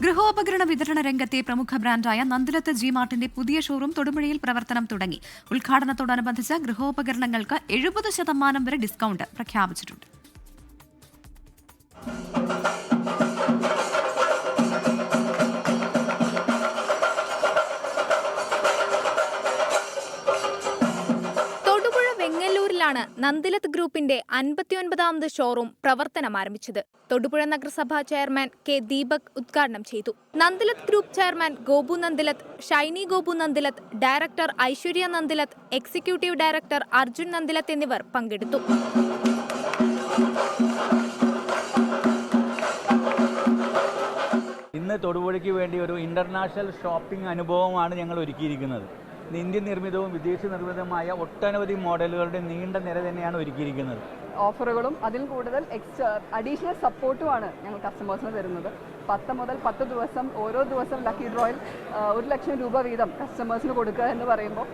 ഗൃഹോപകരണ വിതരണ രംഗത്തെ പ്രമുഖ ബ്രാൻഡായ നന്ദിലത്ത് ജി മാർട്ടിന്റെ പുതിയ ഷോറൂം തൊടുപുഴയിൽ പ്രവർത്തനം തുടങ്ങി. ഉദ്ഘാടനത്തോടനുബന്ധിച്ച് ഗൃഹോപകരണങ്ങൾക്ക് 70% വരെ ഡിസ്കൗണ്ട് പ്രഖ്യാപിച്ചിട്ടുണ്ട്. ാണ് നന്ദിലത്ത് ഗ്രൂപ്പിന്റെ 59ാമത് ഷോറൂം പ്രവർത്തനം ആരംഭിച്ചത്. തൊടുപുഴ നഗരസഭാ ചെയർമാൻ കെ ദീപക് ഉദ്ഘാടനം ചെയ്തു. Nandilath group chairman Gopu Nandilath, Shiny Gopu Nandilath, director Aishwarya Nandilath, executive director Arjun Nandilath എന്നിവർ പങ്കെടുത്തു. ഇന്ന് തൊടുപുഴയ്ക്ക് വേണ്ടി ഒരു ഇന്റർനാഷണൽ ഷോപ്പിംഗ് അനുഭവമാണ് ഞങ്ങൾ ഒരുക്കിയിരിക്കുന്നത്. ഇന്ത്യൻ നിർമ്മിതവും വിദേശ നിർമ്മിതവുമായ ഒട്ടനവധി മോഡലുകളുടെ നീണ്ട നിര തന്നെയാണ് ഒരുക്കിയിരിക്കുന്നത്. ഓഫറുകളും അതിൽ കൂടുതൽ അഡീഷണൽ സപ്പോർട്ടുമാണ് ഞങ്ങൾ കസ്റ്റമേഴ്സിന് തരുന്നത്. 10 മുതൽ 10 ദിവസം ഓരോ ദിവസം ലക്കി ഡ്രോയിൽ 1 ലക്ഷം രൂപ വീതം കസ്റ്റമേഴ്സിന് കൊടുക്കുക എന്ന് പറയുമ്പോൾ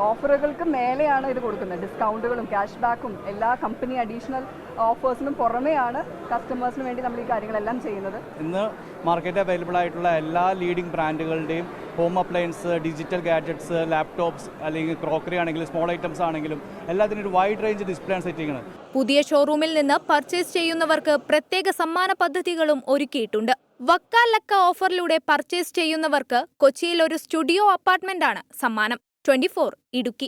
ഓഫറുകൾക്ക് മേലെയാണ് ഇത് കൊടുക്കുന്നത്. ഡിസ്കൗണ്ടുകളും ക്യാഷ് ബാക്കും എല്ലാ കമ്പനി അഡീഷണൽ ഓഫേഴ്സിനും പുറമെയാണ് കസ്റ്റമേഴ്സിന് വേണ്ടി നമ്മൾ ഈ കാര്യങ്ങളെല്ലാം ചെയ്യുന്നത്. ഇന്ന് മാർക്കറ്റ് അവൈലബിൾ ആയിട്ടുള്ള എല്ലാ ലീഡിംഗ് ബ്രാൻഡുകളുടെയും home appliance, digital gadgets, laptops അല്ലെങ്കിൽ ക്രോക്കറി ആണെങ്കിലും സ്മോൾ ഐറ്റംസ് ആണെങ്കിലും എല്ലാത്തിനും ഒരു വൈഡ് റേഞ്ച് ഡിസ്പ്ലേ ആണ് സെറ്റ് ചെയ്യുന്നത്. പുതിയ ഷോറൂമിൽ നിന്ന് പർച്ചേസ് ചെയ്യുന്നവർക്ക് പ്രത്യേക സമ്മാന പദ്ധതികളും ഒരുക്കിയിട്ടുണ്ട്. വക്കാൽ ലക്ക ഓഫറിലൂടെ പർച്ചേസ് ചെയ്യുന്നവർക്ക് കൊച്ചിയിൽ ഒരു സ്റ്റുഡിയോ അപ്പാർട്ട്മെന്റാണ് സമ്മാനം. 24 ഇടുക്കി.